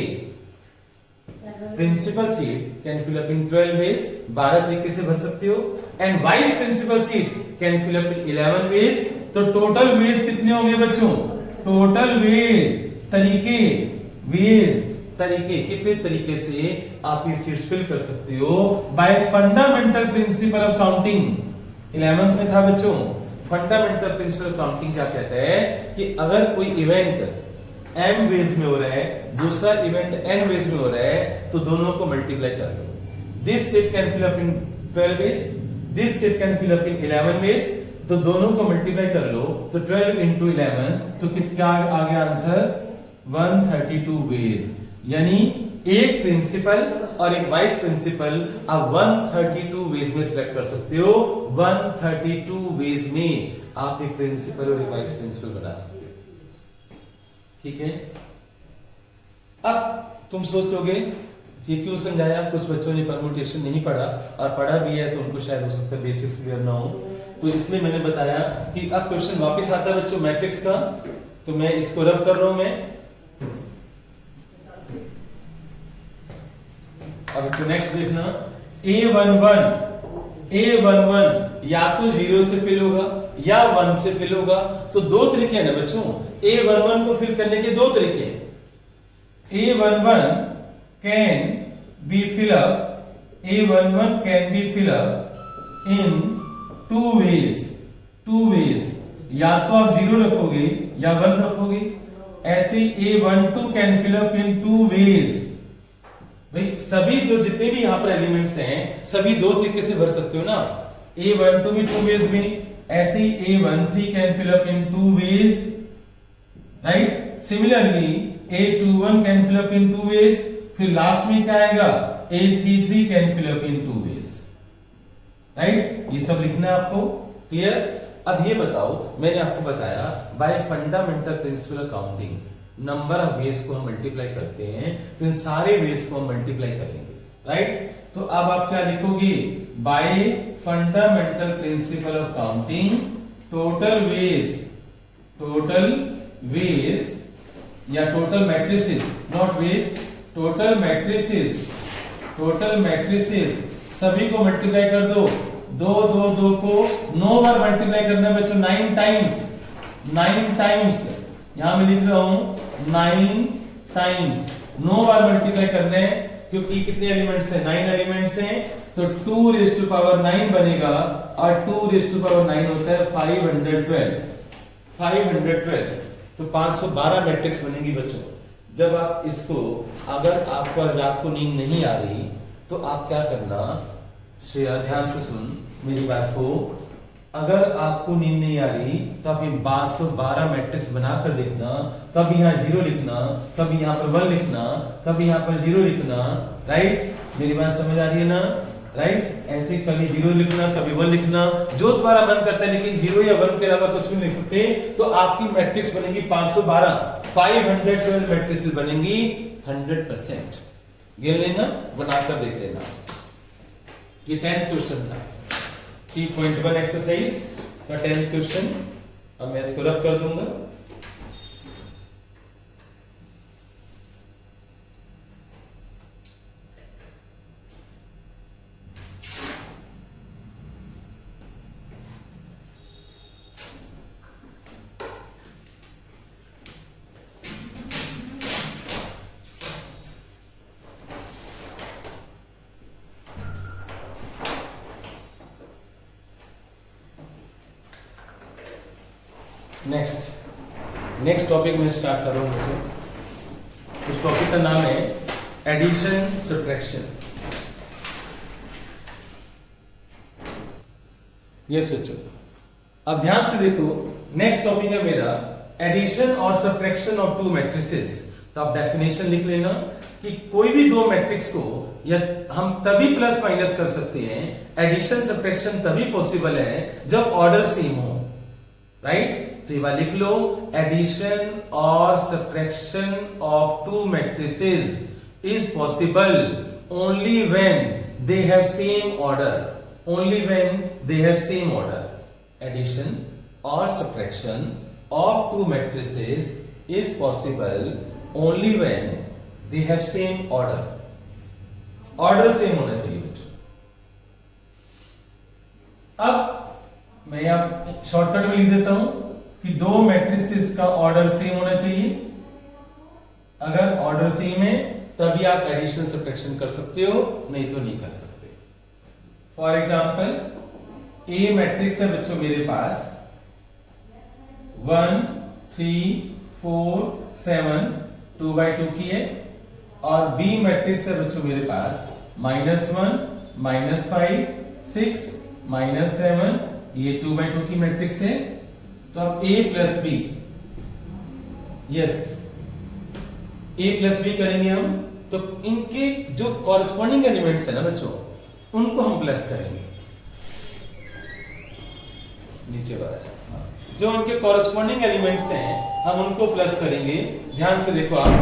Principal seat can fill up in 12 ways, 12 तरीके से भर सकते हो। And vice principal seat can fill up in 11 ways. तो टोटल वेज कितने होंगे बच्चों? टोटल वेज, तरीके, वेज, तरीके, कितने तरीके से आप ये सीट्स फिल कर सकते हो bye fundamental principle of counting. 11th में था बच्चों, फंडामेंटल प्रिंसिपल ऑफ काउंटिंग क्या कहता है कि अगर कोई इवेंट m वेज में हो रहा है, दूसरा इवेंट n वेज में हो रहा है, तो दोनों को मल्टीप्लाई कर दो। This set can fill up in 12 ways, this set can fill up in 11 ways, तो दोनों को मल्टीप्लाई कर लो, तो 12 into 11, तो कितना आ गया आंसर? 132 वेज। यानी एक प्रिंसिपल और एक वाइस प्रिंसिपल आप 132 वेज में सिलेक्ट कर सकते हो। 132 वेज में आप एक प्रिंसिपल और एक वाइस प्रिंसिपल बना सकते हो, ठीक है। अब तुम सोचोगे ये क्यों समझाया? कुछ बच्चों ने परम्यूटेशन नहीं पढ़ा, और पढ़ा भी है तो उनको शायद हो सकता है बेसिक्स क्लियर ना हो, तो इसलिए मैंने बताया कि अब क्वेश्चन वापस आता है बच्चों मैट्रिक्स का। तो मैं इसको रब कर रहा हूं मैं। अब तो नेक्स्ट देखना, A11 या तो 0 से फिल होगा या 1 से फिल होगा। तो दो तरीके हैं ना बच्चों, A11 को फिल करने के दो तरीके हैं। A11 can be fill up, A11 can be fill up in 2 ways, 2 ways. या तो आप 0 रखोगे या 1 रखोगे। ऐसे A12 can fill up in 2 ways. भाई सभी जो जितने भी यहां पर एलिमेंट्स हैं सभी दो तरीके से भर सकते हो ना। A12 भी 2 वेज में, ऐसे ही A13 can fill up in 2 ways, right. Similarly A21 can fill up in 2 ways. फिर लास्ट में क्या आएगा? A33 can fill up in 2 ways, right. ये सब लिखना है आपको, क्लियर। अब ये बताओ, मैंने आपको बताया bye fundamental principle of counting number of ways को हम मल्टीप्लाई करते हैं, तो इन सारे वेज को हम मल्टीप्लाई करेंगे, राइट। तो अब आप क्या लिखोगे? By fundamental principle of counting total ways, total ways या total matrices, not ways, total matrices, total matrices सभी को मल्टीप्लाई कर दो। 2 2 2 को 9 बार मल्टीप्लाई करना है बच्चों, 9 टाइम्स, 9 टाइम्स। यहां मैं लिख रहा हूं 9 टाइम्स, 9 बार मल्टीप्लाई करना है, क्योंकि कितने एलिमेंट्स हैं? 9 एलिमेंट्स हैं। तो 2 रेज़ टू पावर 9 बनेगा, और 2 रेज़ टू पावर 9 होता है 512, 512। तो 512 मैट्रिक्स बनेगी बच्चों। जब आप इसको, अगर आपको रात को नींद नहीं आ रही तो आप क्या करना, श्रेया ध्यान से सुन मेरी बात को, अगर आपको नींद नहीं आ रही तो आप ये 512 मैट्रिक्स बनाकर देखना। कभी यहाँ 0 लिखना, कभी यहाँ पर 1 लिखना, कभी यहाँ पर 0 लिखना, राइट। मेरी बात समझ आ रही है ना, राइट। ऐसे कभी 0 लिखना, कभी 1 लिखना, जो तुम्हारा मन करता है, लेकिन 0 या 1 के अलावा कुछ भी लिख सकते। तो आपकी मैट्रिक्स बनेगी 512, 512 मैट्रिक्स बनेंगी 100%। गिन लेना, बनाकर देख लेना। ये 10th क्वेश्चन था, 3.1 एक्सरसाइज का 10th क्वेश्चन। अब मैं इसको रब कर दूंगा। नेक्स्ट टॉपिक में स्टार्ट कर रहा हूं मुझे। उस टॉपिक का नाम है एडिशन सब्ट्रैक्शन। यस बच्चों, अब ध्यान से देखो, नेक्स्ट टॉपिक है मेरा एडिशन और सब्ट्रैक्शन ऑफ टू मैट्रिसेस। तो आप डेफिनेशन लिख लेना कि कोई भी दो मैट्रिक्स को या हम तभी प्लस माइनस कर सकते हैं, एडिशन सब्ट्रैक्शन तभी पॉसिबल है जब ऑर्डर सेम हो, राइट। तो ये बात लिख लो, एडिशन और subtraction of to matrices is possible only when they have same order, only when they have same order. Addition or subtraction of two matrices is possible only when they have same order. Order same होना चाहिए बच्चों। अब मैं यहाँ shortcut में लिख देता हूं कि दो मैट्रिसेस का ऑर्डर सेम होना चाहिए। अगर ऑर्डर सेम है तभी आप एडिशन सब्ट्रैक्शन कर सकते हो, नहीं तो नहीं कर सकते। फॉर एग्जाम्पल ए मैट्रिक्स है बच्चों मेरे पास 1 3 4 7 2/2 की है, और बी मैट्रिक्स है बच्चों मेरे पास -1 -5 6 -7, ये 2/2 की मैट्रिक्स है। तो अब ए प्लस बी, यस ए प्लस बी करेंगे हम, तो इनके जो कॉरेस्पॉन्डिंग एलिमेंट्स है ना बच्चों, उनको हम प्लस करेंगे। नीचे वाला जो उनके कॉरेस्पॉन्डिंग एलिमेंट्स हैं हम उनको प्लस करेंगे। ध्यान से देखो, आप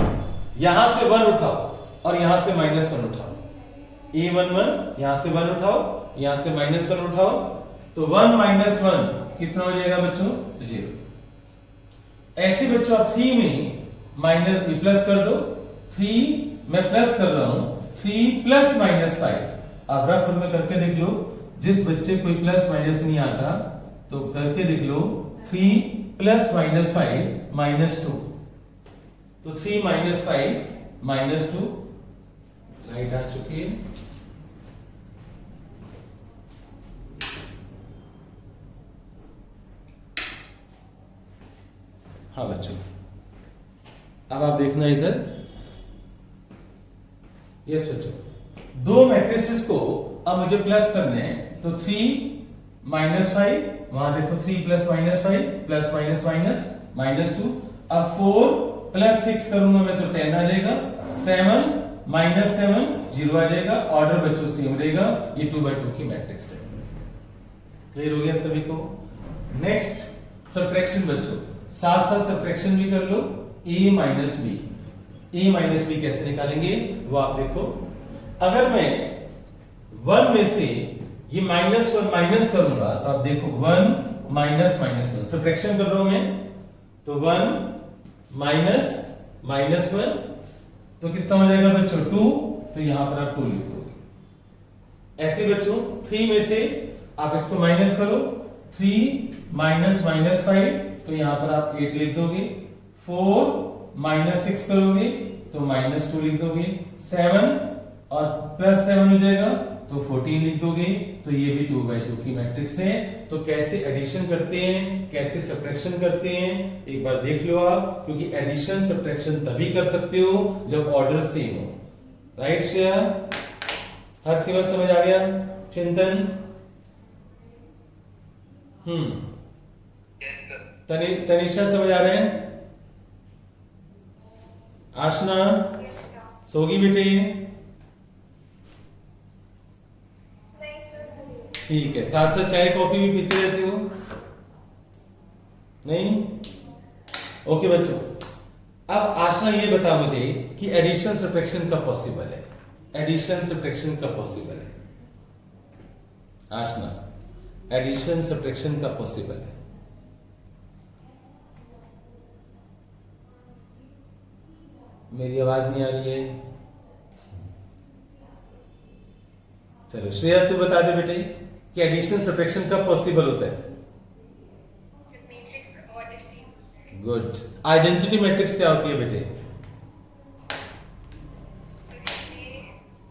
यहां से 1 उठाओ और यहां से -1 उठाओ, A11 यहां से 1 उठाओ, यहां से -1 उठाओ, तो 1 - 1 कितना हो जाएगा बच्चों? 0। ऐसे बच्चों आप 3 में माइनस प्लस कर दो, 3 मैं प्लस कर रहा हूं, 3 + -5। आप रफ में करके देख लो, जिस बच्चे कोई प्लस माइनस नहीं आता तो करके देख लो, 3 + -5 -2, तो 3 - 5 -2, लाइट आ चुकी है। हाँ बच्चों, अब आप देखना इधर, यस बच्चों, दो मैट्रिसेस को अब मुझे प्लस करने हैं, तो 3 - 5, वहां देखो 3 + -5 +- -2, अब 4 + 6 करूंगा मैं तो 10 आ जाएगा, 7 - 7 0 आ जाएगा। ऑर्डर बच्चों सेम रहेगा, ये 2/2 की मैट्रिक्स है। क्लियर हो गया सभी को? नेक्स्ट सब्ट्रैक्शन बच्चों, साथ साथ सब्ट्रैक्शन भी कर लो, a - b। a - b कैसे निकालेंगे वो आप देखो। अगर मैं 1 में से ये -1 माइनस करूंगा तो आप देखो 1 - -1 सब्ट्रैक्शन कर रहा हूं मैं, तो 1 - -1 तो कितना हो जाएगा बच्चों? 2, तो यहां पर आप 2 लिख दोगे। ऐसे बच्चों 3 में से आप इसको माइनस करो, 3 - -5 तो यहां पर आप 8 लिख दोगे, 4 - 6 करोगे तो -2 लिख दोगे, 7 और +7 हो जाएगा तो 14 लिख दोगे। तो ये भी 2/2 की मैट्रिक्स है। तो कैसे एडिशन करते हैं, कैसे सब्ट्रैक्शन करते हैं एक बार देख लो आप, क्योंकि एडिशन सब्ट्रैक्शन तभी कर सकते हो जब ऑर्डर सेम हो। राइट श्रेया? हर सीमा समझ आ गया? चिंतन? Yes sir. तनिषा समझ आ रहे हैं? आशना सोगी बेटे? नहीं सर। ठीक है, साथ साथ चाय कॉफी भी पीते रहते हो? नहीं? ओके बच्चों, अब आशना ये बता मुझे कि एडिशन सब्ट्रैक्शन कब पॉसिबल है? एडिशन सब्ट्रैक्शन कब पॉसिबल है? आशना, एडिशन सब्ट्रैक्शन कब पॉसिबल है? मेरी आवाज नहीं आ रही है। चलो श्रेया तू बता दे बेटे कि एडिशन सब्ट्रैक्शन कब पॉसिबल होता है? जब मैट्रिक्स का ऑर्डर सेम होता है। गुड। आइडेंटिटी मैट्रिक्स क्या होती है बेटे? इसमें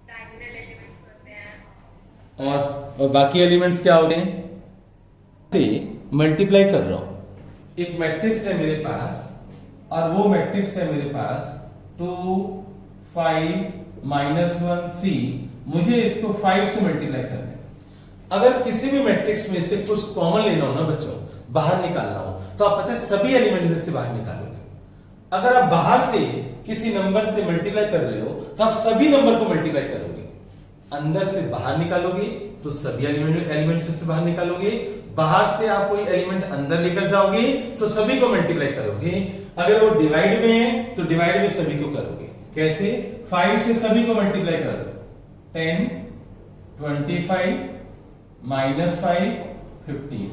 डायगोनल एलिमेंट्स होते हैं और बाकी एलिमेंट्स क्या होते हैं? से मल्टीप्लाई कर रहा हूं, एक मैट्रिक्स है मेरे पास और वो मैट्रिक्स है मेरे पास 2 5 -1 3, मुझे इसको 5 से मल्टीप्लाई करना है। अगर किसी भी मैट्रिक्स में से कुछ कॉमन लेना हो ना बच्चों, बाहर निकालना हो, तो आप पता है सभी एलिमेंट में से बाहर निकालोगे। अगर आप बाहर से किसी नंबर से मल्टीप्लाई कर रहे हो तो आप सभी नंबर को मल्टीप्लाई करोगे, अंदर से बाहर निकालोगे तो सभी एलिमेंट से बाहर निकालोगे, बाहर से आप कोई एलिमेंट अंदर लेकर जाओगे तो सभी को मल्टीप्लाई करोगे, अगर वो डिवाइड में है तो डिवाइड में सभी को करोगे। कैसे? 5 से सभी को मल्टीप्लाई कर दो, 10 25 -5 15,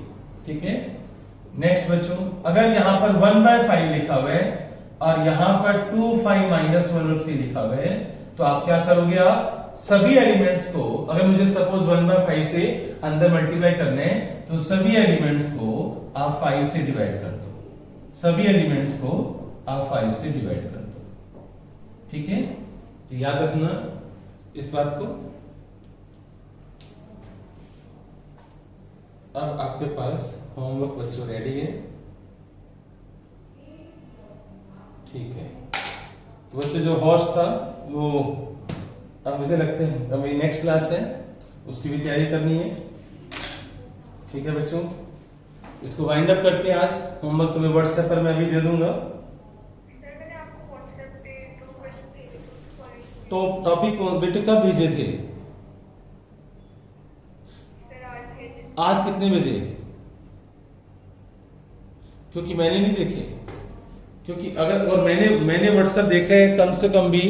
ठीक है। नेक्स्ट बच्चों, अगर यहां पर 1/5 लिखा हुआ है और यहां पर 2 5 -1 और 3 लिखा हुआ है तो आप क्या करोगे? आप सभी एलिमेंट्स को, अगर मुझे सपोज 1/5 से अंदर मल्टीप्लाई करने हैं तो सभी एलिमेंट्स को आप 5 से डिवाइड कर दो, सभी एलिमेंट्स को आप 5 से डिवाइड कर दो, ठीक है। तो याद रखना इस बात को। अब आपके पास होमवर्क बच्चों रेडी है, ठीक है। तो बच्चों जो होस्ट था वो अब मुझे लगता है अब मेरी नेक्स्ट क्लास है उसकी भी तैयारी करनी है, ठीक है बच्चों। इसको वाइंड अप करते हैं आज। होमवर्क तुम्हें व्हाट्सएप पर मैं अभी दे दूंगा। सर मैंने आपको व्हाट्सएप पे 2 क्वेश्चन भेजे थे। तो टॉपिक बेटे कब भेजे थे? सर आज भेजे। आज कितने बजे? क्योंकि मैंने नहीं देखे, क्योंकि अगर और मैंने व्हाट्सएप देखा है कम से कम भी